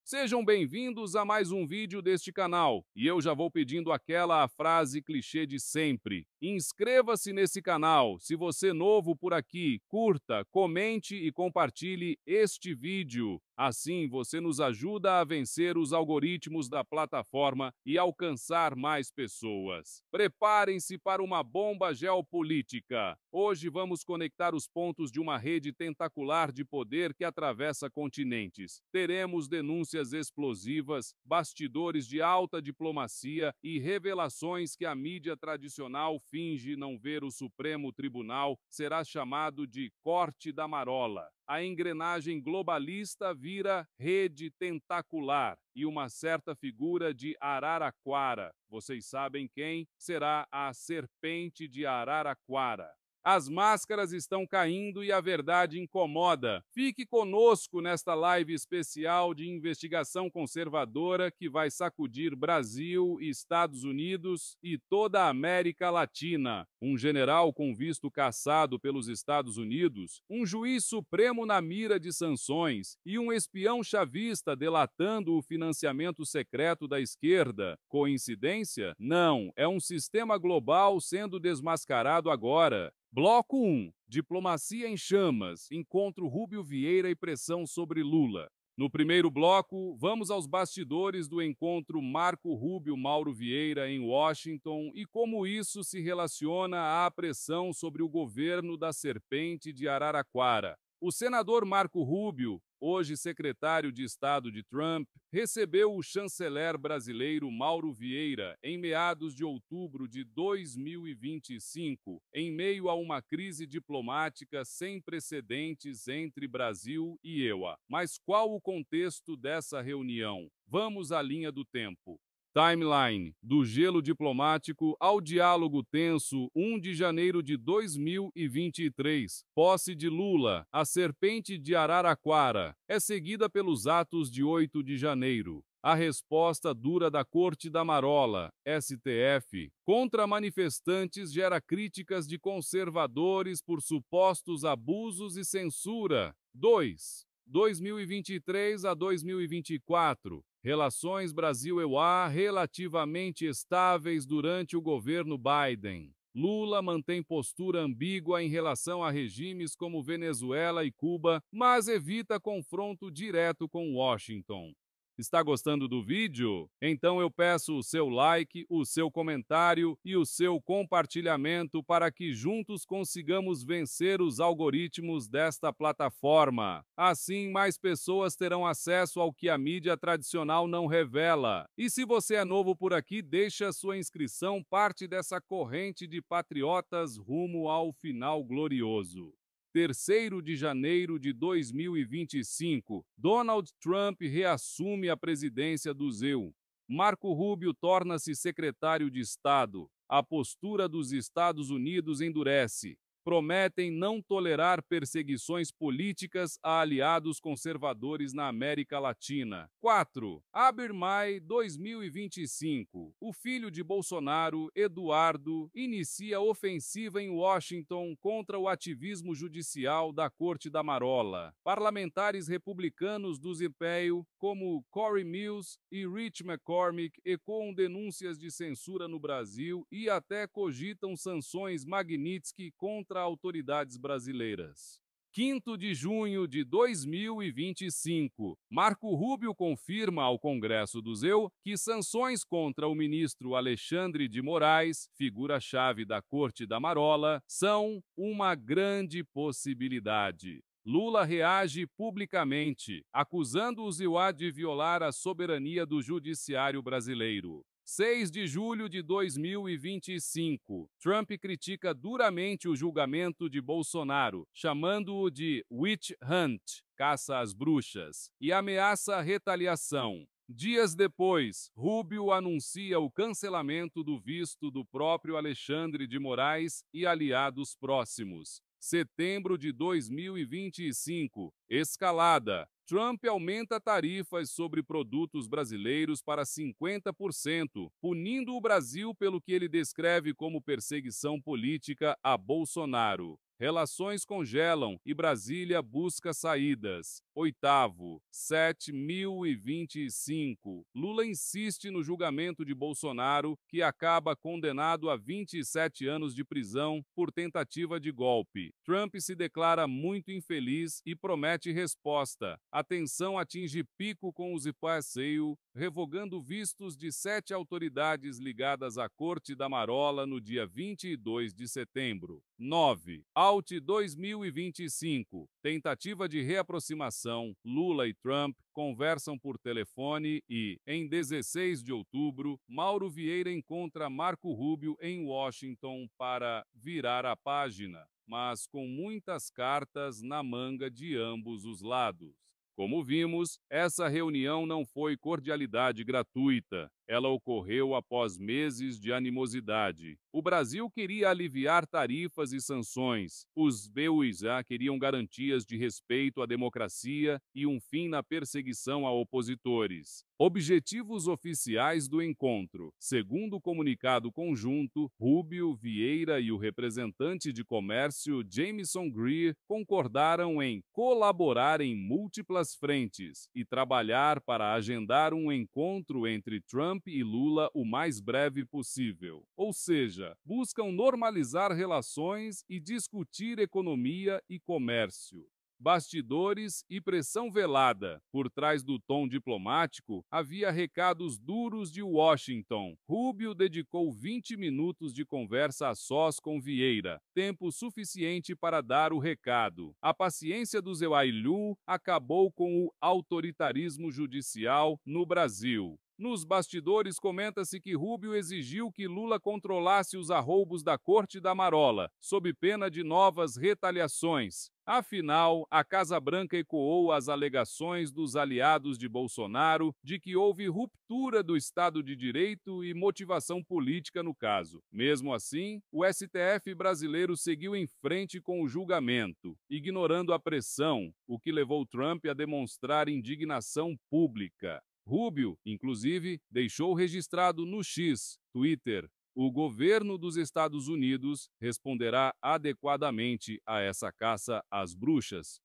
Sejam bem-vindos a mais um vídeo deste canal, e eu já vou pedindo aquela frase clichê de sempre. Inscreva-se nesse canal, se você é novo por aqui, curta, comente e compartilhe este vídeo. Assim você nos ajuda a vencer os algoritmos da plataforma e alcançar mais pessoas. Preparem-se para uma bomba geopolítica. Hoje vamos conectar os pontos de uma rede tentacular de poder que atravessa continentes. Teremos denúncias explosivas, bastidores de alta diplomacia e revelações que a mídia tradicional finge não ver. O Supremo Tribunal será chamado de Corte da Marola. A engrenagem globalista vira rede tentacular e uma certa figura de Araraquara. Vocês sabem quem? Será a serpente de Araraquara. As máscaras estão caindo e a verdade incomoda. Fique conosco nesta live especial de investigação conservadora que vai sacudir Brasil, Estados Unidos e toda a América Latina. Um general com visto cassado pelos Estados Unidos, um juiz supremo na mira de sanções e um espião chavista delatando o financiamento secreto da esquerda. Coincidência? Não, é um sistema global sendo desmascarado agora. Bloco 1. Diplomacia em chamas, encontro Rubio Vieira e pressão sobre Lula. No primeiro bloco, vamos aos bastidores do encontro Marco Rubio-Mauro Vieira em Washington e como isso se relaciona à pressão sobre o governo da Serpente de Araraquara. O senador Marco Rubio, hoje secretário de Estado de Trump, recebeu o chanceler brasileiro Mauro Vieira em meados de outubro de 2025, em meio a uma crise diplomática sem precedentes entre Brasil e EUA. Mas qual o contexto dessa reunião? Vamos à linha do tempo. Timeline, do gelo diplomático ao diálogo tenso, 1 de janeiro de 2023. Posse de Lula, a serpente de Araraquara, é seguida pelos atos de 8 de janeiro. A resposta dura da Corte da Marola, STF, contra manifestantes gera críticas de conservadores por supostos abusos e censura. 2. 2023 a 2024. Relações Brasil-EUA relativamente estáveis durante o governo Biden. Lula mantém postura ambígua em relação a regimes como Venezuela e Cuba, mas evita confronto direto com Washington. Está gostando do vídeo? Então eu peço o seu like, o seu comentário e o seu compartilhamento para que juntos consigamos vencer os algoritmos desta plataforma. Assim, mais pessoas terão acesso ao que a mídia tradicional não revela. E se você é novo por aqui, deixe a sua inscrição, parte dessa corrente de patriotas rumo ao final glorioso. 3º de janeiro de 2025, Donald Trump reassume a presidência do ZEU. Marco Rubio torna-se secretário de Estado. A postura dos Estados Unidos endurece. Prometem não tolerar perseguições políticas a aliados conservadores na América Latina. 4. Abril 2025. O filho de Bolsonaro, Eduardo, inicia ofensiva em Washington contra o ativismo judicial da Corte da Marola. Parlamentares republicanos do ZPEU, como Cory Mills e Rich McCormick, ecoam denúncias de censura no Brasil e até cogitam sanções Magnitsky contra autoridades brasileiras. 5º de junho de 2025, Marco Rubio confirma ao Congresso do ZEU que sanções contra o ministro Alexandre de Moraes, figura-chave da Corte da Marola, são uma grande possibilidade. Lula reage publicamente, acusando o ZEUA de violar a soberania do judiciário brasileiro. 6 de julho de 2025, Trump critica duramente o julgamento de Bolsonaro, chamando-o de witch hunt, caça às bruxas, e ameaça retaliação. Dias depois, Rubio anuncia o cancelamento do visto do próprio Alexandre de Moraes e aliados próximos. Setembro de 2025, escalada. Trump aumenta tarifas sobre produtos brasileiros para 50%, punindo o Brasil pelo que ele descreve como perseguição política a Bolsonaro. Relações congelam e Brasília busca saídas. Oitavo, 7.025. Lula insiste no julgamento de Bolsonaro, que acaba condenado a 27 anos de prisão por tentativa de golpe. Trump se declara muito infeliz e promete resposta. A tensão atinge pico com os passeio, revogando vistos de 7 autoridades ligadas à Corte da Marola no dia 22 de setembro. 9. Alt 2025. Tentativa de reaproximação. Lula e Trump conversam por telefone e, em 16 de outubro, Mauro Vieira encontra Marco Rubio em Washington para virar a página, mas com muitas cartas na manga de ambos os lados. Como vimos, essa reunião não foi cordialidade gratuita. Ela ocorreu após meses de animosidade. O Brasil queria aliviar tarifas e sanções. Os BUISA queriam garantias de respeito à democracia e um fim na perseguição a opositores. Objetivos oficiais do encontro. Segundo o comunicado conjunto, Rubio, Vieira e o representante de comércio Jameson Greer concordaram em colaborar em múltiplas frentes e trabalhar para agendar um encontro entre Trump e Lula o mais breve possível. Ou seja, buscam normalizar relações e discutir economia e comércio. Bastidores e pressão velada. Por trás do tom diplomático, havia recados duros de Washington. Rubio dedicou 20 minutos de conversa a sós com Vieira, tempo suficiente para dar o recado. A paciência do Zewailu acabou com o autoritarismo judicial no Brasil. Nos bastidores, comenta-se que Rubio exigiu que Lula controlasse os arroubos da Corte da Marola, sob pena de novas retaliações. Afinal, a Casa Branca ecoou as alegações dos aliados de Bolsonaro de que houve ruptura do Estado de Direito e motivação política no caso. Mesmo assim, o STF brasileiro seguiu em frente com o julgamento, ignorando a pressão, o que levou Trump a demonstrar indignação pública. Rubio, inclusive, deixou registrado no X, Twitter: o governo dos Estados Unidos responderá adequadamente a essa caça às bruxas.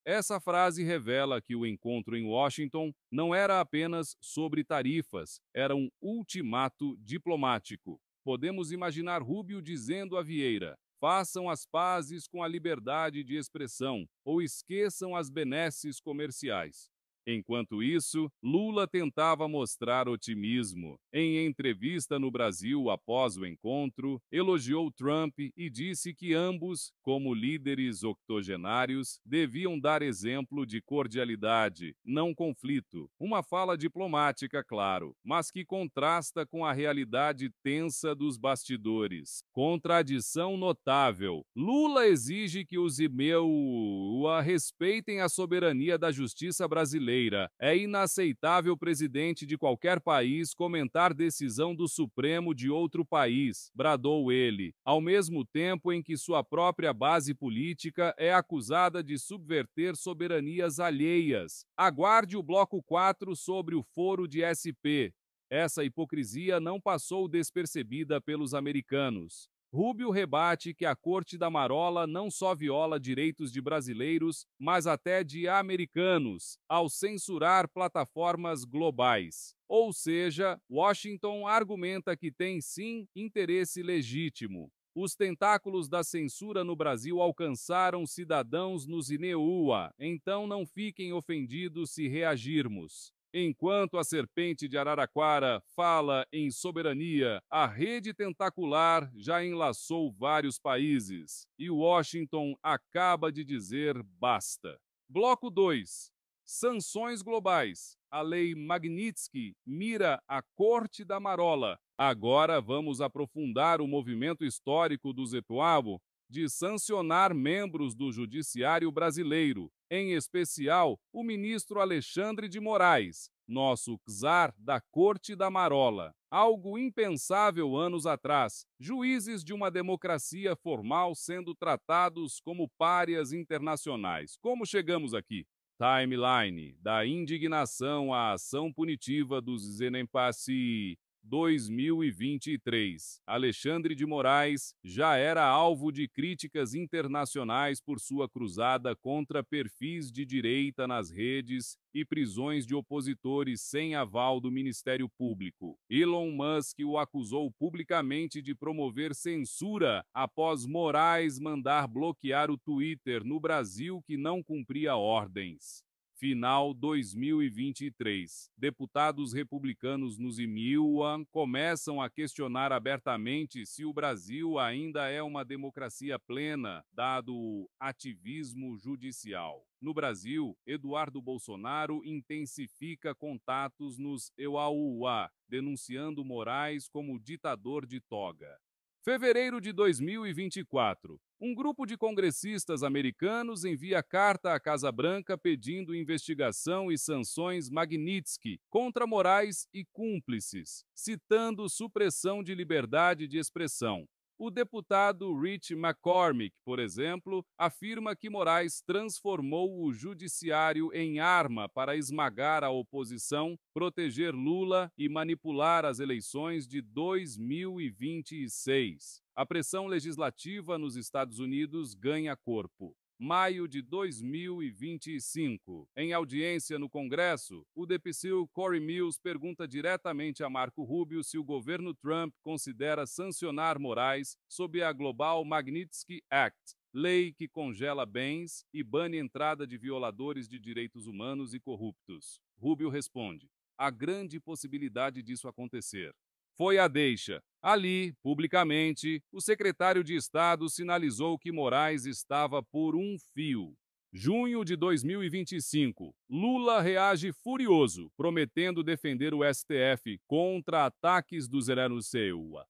Essa frase revela que o encontro em Washington não era apenas sobre tarifas, era um ultimato diplomático. Podemos imaginar Rubio dizendo a Vieira: façam as pazes com a liberdade de expressão ou esqueçam as benesses comerciais. Enquanto isso, Lula tentava mostrar otimismo. Em entrevista no Brasil após o encontro, elogiou Trump e disse que ambos, como líderes octogenários, deviam dar exemplo de cordialidade, não conflito. Uma fala diplomática, claro, mas que contrasta com a realidade tensa dos bastidores. Contradição notável. Lula exige que os IMEUA respeitem a soberania da justiça brasileira. É inaceitável presidente de qualquer país comentar decisão do Supremo de outro país, bradou ele, ao mesmo tempo em que sua própria base política é acusada de subverter soberanias alheias. Aguarde o bloco 4 sobre o foro de SP. Essa hipocrisia não passou despercebida pelos americanos. Rubio rebate que a Corte da Marola não só viola direitos de brasileiros, mas até de americanos, ao censurar plataformas globais. Ou seja, Washington argumenta que tem sim interesse legítimo. Os tentáculos da censura no Brasil alcançaram cidadãos nos INEUA, então não fiquem ofendidos se reagirmos. Enquanto a serpente de Araraquara fala em soberania, a rede tentacular já enlaçou vários países e Washington acaba de dizer basta. Bloco 2. Sanções globais. A lei Magnitsky mira a Corte da Marola. Agora vamos aprofundar o movimento histórico do Zepauabo de sancionar membros do Judiciário brasileiro, em especial o ministro Alexandre de Moraes, nosso czar da Corte da Marola. Algo impensável anos atrás, juízes de uma democracia formal sendo tratados como párias internacionais. Como chegamos aqui? Timeline da indignação à ação punitiva dos Zenempassi 2023. Alexandre de Moraes já era alvo de críticas internacionais por sua cruzada contra perfis de direita nas redes e prisões de opositores sem aval do Ministério Público. Elon Musk o acusou publicamente de promover censura após Moraes mandar bloquear o Twitter no Brasil que não cumpria ordens. Final 2023. Deputados republicanos nos Iowa começam a questionar abertamente se o Brasil ainda é uma democracia plena, dado o ativismo judicial. No Brasil, Eduardo Bolsonaro intensifica contatos nos Iowa, denunciando Moraes como ditador de toga. Fevereiro de 2024. Um grupo de congressistas americanos envia carta à Casa Branca pedindo investigação e sanções Magnitsky contra Moraes e cúmplices, citando supressão de liberdade de expressão. O deputado Rich McCormick, por exemplo, afirma que Moraes transformou o judiciário em arma para esmagar a oposição, proteger Lula e manipular as eleições de 2026. A pressão legislativa nos Estados Unidos ganha corpo. Maio de 2025. Em audiência no Congresso, o deputado Corey Mills pergunta diretamente a Marco Rubio se o governo Trump considera sancionar Moraes sob a Global Magnitsky Act, lei que congela bens e bane entrada de violadores de direitos humanos e corruptos. Rubio responde: há grande possibilidade disso acontecer. Foi a deixa. Ali, publicamente, o secretário de Estado sinalizou que Moraes estava por um fio. Junho de 2025. Lula reage furioso, prometendo defender o STF contra ataques dos Zeranuceua.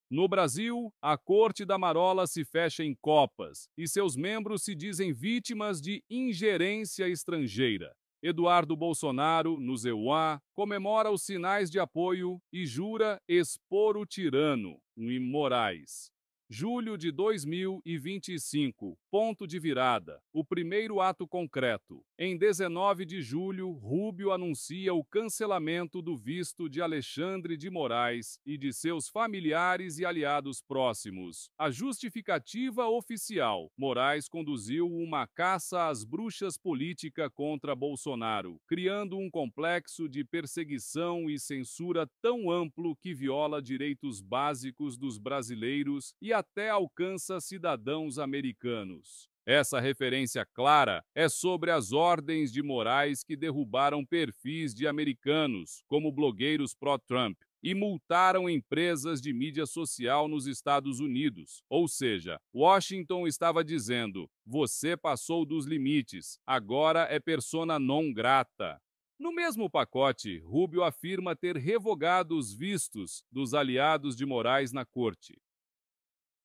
No Brasil, a Corte da Marola se fecha em copas e seus membros se dizem vítimas de ingerência estrangeira. Eduardo Bolsonaro, no EUA, comemora os sinais de apoio e jura expor o tirano, Moraes. Julho de 2025, ponto de virada, o primeiro ato concreto. Em 19 de julho, Rubio anuncia o cancelamento do visto de Alexandre de Moraes e de seus familiares e aliados próximos. A justificativa oficial: Moraes conduziu uma caça às bruxas política contra Bolsonaro, criando um complexo de perseguição e censura tão amplo que viola direitos básicos dos brasileiros e até alcança cidadãos americanos. Essa referência clara é sobre as ordens de Moraes que derrubaram perfis de americanos, como blogueiros pró-Trump, e multaram empresas de mídia social nos Estados Unidos. Ou seja, Washington estava dizendo: você passou dos limites, agora é persona non grata. No mesmo pacote, Rubio afirma ter revogado os vistos dos aliados de Moraes na corte.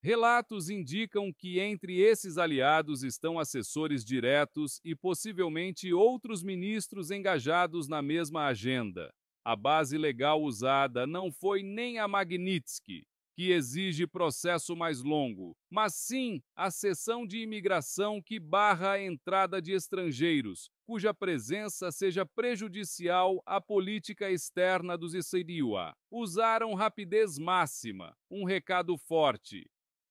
Relatos indicam que entre esses aliados estão assessores diretos e possivelmente outros ministros engajados na mesma agenda. A base legal usada não foi nem a Magnitsky, que exige processo mais longo, mas sim a seção de imigração que barra a entrada de estrangeiros, cuja presença seja prejudicial à política externa dos Iowa. Usaram rapidez máxima, um recado forte.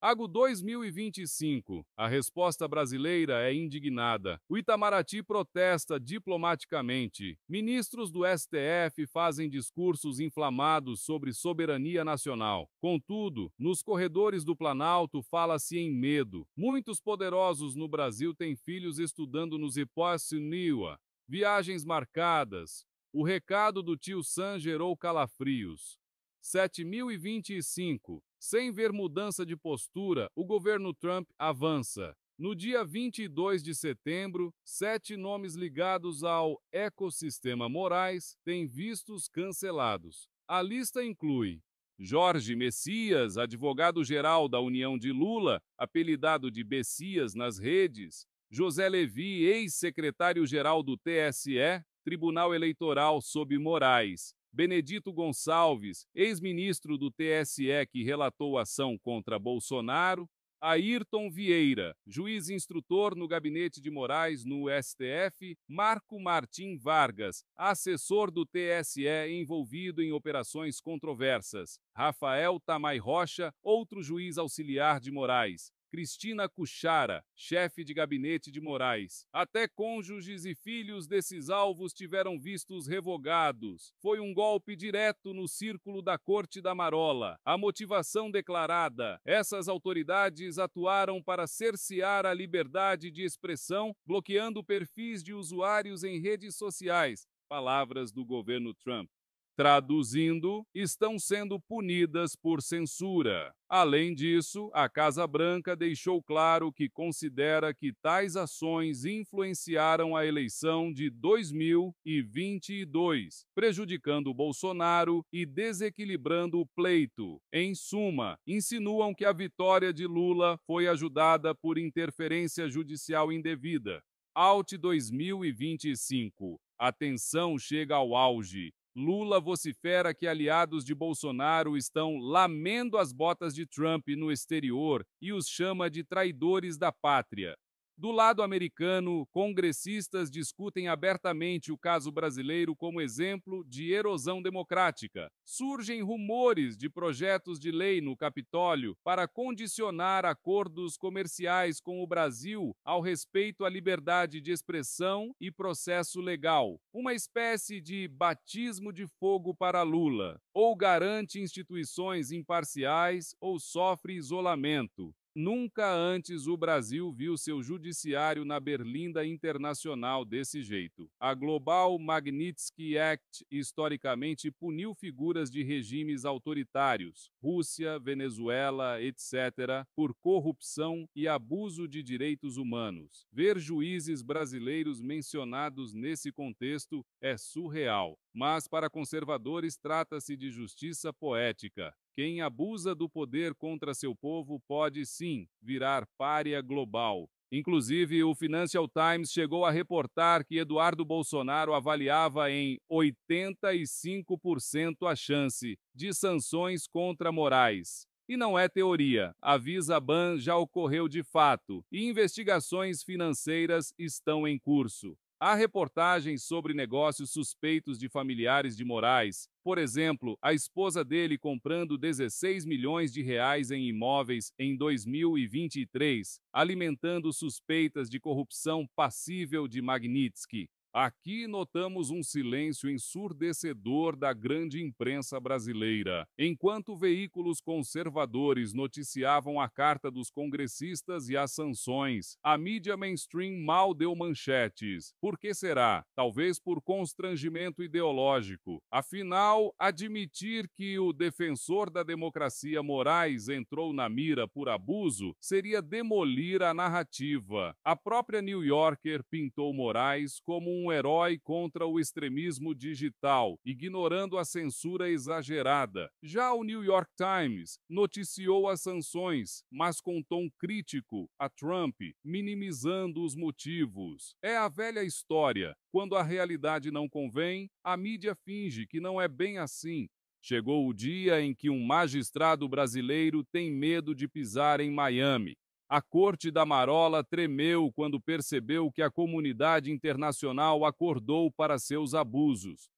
AGO 2025. A resposta brasileira é indignada. O Itamaraty protesta diplomaticamente. Ministros do STF fazem discursos inflamados sobre soberania nacional. Contudo, nos corredores do Planalto fala-se em medo. Muitos poderosos no Brasil têm filhos estudando nos Iowa. Viagens marcadas. O recado do tio Sam gerou calafrios. 7025. Sem ver mudança de postura, o governo Trump avança. No dia 22 de setembro, 7 nomes ligados ao ecossistema Moraes têm vistos cancelados. A lista inclui Jorge Messias, advogado-geral da União de Lula, apelidado de Bessias nas redes; José Levi, ex-secretário-geral do TSE, Tribunal Eleitoral sob Moraes; Benedito Gonçalves, ex-ministro do TSE que relatou ação contra Bolsonaro; Ayrton Vieira, juiz instrutor no Gabinete de Moraes no STF, Marco Martim Vargas, assessor do TSE envolvido em operações controversas, Rafael Tamay Rocha, outro juiz auxiliar de Moraes, Cristina Cuchara, chefe de gabinete de Moraes. Até cônjuges e filhos desses alvos tiveram vistos revogados. Foi um golpe direto no círculo da Corte da Marola. A motivação declarada: essas autoridades atuaram para cercear a liberdade de expressão, bloqueando perfis de usuários em redes sociais. Palavras do governo Trump. Traduzindo, estão sendo punidas por censura. Além disso, a Casa Branca deixou claro que considera que tais ações influenciaram a eleição de 2022, prejudicando Bolsonaro e desequilibrando o pleito. Em suma, insinuam que a vitória de Lula foi ajudada por interferência judicial indevida. Out 2025. A tensão chega ao auge. Lula vocifera que aliados de Bolsonaro estão lamendo as botas de Trump no exterior e os chama de traidores da pátria. Do lado americano, congressistas discutem abertamente o caso brasileiro como exemplo de erosão democrática. Surgem rumores de projetos de lei no Capitólio para condicionar acordos comerciais com o Brasil ao respeito à liberdade de expressão e processo legal. Uma espécie de batismo de fogo para Lula. Ou garante instituições imparciais ou sofre isolamento. Nunca antes o Brasil viu seu judiciário na berlinda internacional desse jeito. A Global Magnitsky Act historicamente puniu figuras de regimes autoritários, Rússia, Venezuela, etc., por corrupção e abuso de direitos humanos. Ver juízes brasileiros mencionados nesse contexto é surreal. Mas para conservadores trata-se de justiça poética. Quem abusa do poder contra seu povo pode, sim, virar pária global. Inclusive, o Financial Times chegou a reportar que Eduardo Bolsonaro avaliava em 85% a chance de sanções contra Moraes. E não é teoria, avisa a Ban, já ocorreu de fato, e investigações financeiras estão em curso. Há reportagens sobre negócios suspeitos de familiares de Moraes, por exemplo, a esposa dele comprando 16 milhões de reais em imóveis em 2023, alimentando suspeitas de corrupção passível de Magnitsky. Aqui notamos um silêncio ensurdecedor da grande imprensa brasileira. Enquanto veículos conservadores noticiavam a carta dos congressistas e as sanções, a mídia mainstream mal deu manchetes. Por que será? Talvez por constrangimento ideológico. Afinal, admitir que o defensor da democracia Moraes entrou na mira por abuso seria demolir a narrativa. A própria New Yorker pintou Moraes como um herói contra o extremismo digital, ignorando a censura exagerada. Já o New York Times noticiou as sanções, mas com tom crítico a Trump, minimizando os motivos. É a velha história. Quando a realidade não convém, a mídia finge que não é bem assim. Chegou o dia em que um magistrado brasileiro tem medo de pisar em Miami. A Corte da Marola tremeu quando percebeu que a comunidade internacional acordou para seus abusos.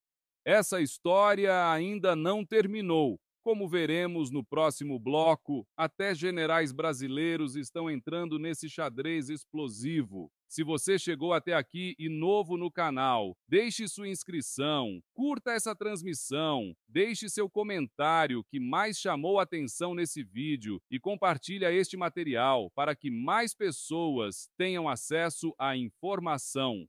Essa história ainda não terminou. Como veremos no próximo bloco, até generais brasileiros estão entrando nesse xadrez explosivo. Se você chegou até aqui e novo no canal, deixe sua inscrição, curta essa transmissão, deixe seu comentário que mais chamou a atenção nesse vídeo e compartilhe este material para que mais pessoas tenham acesso à informação.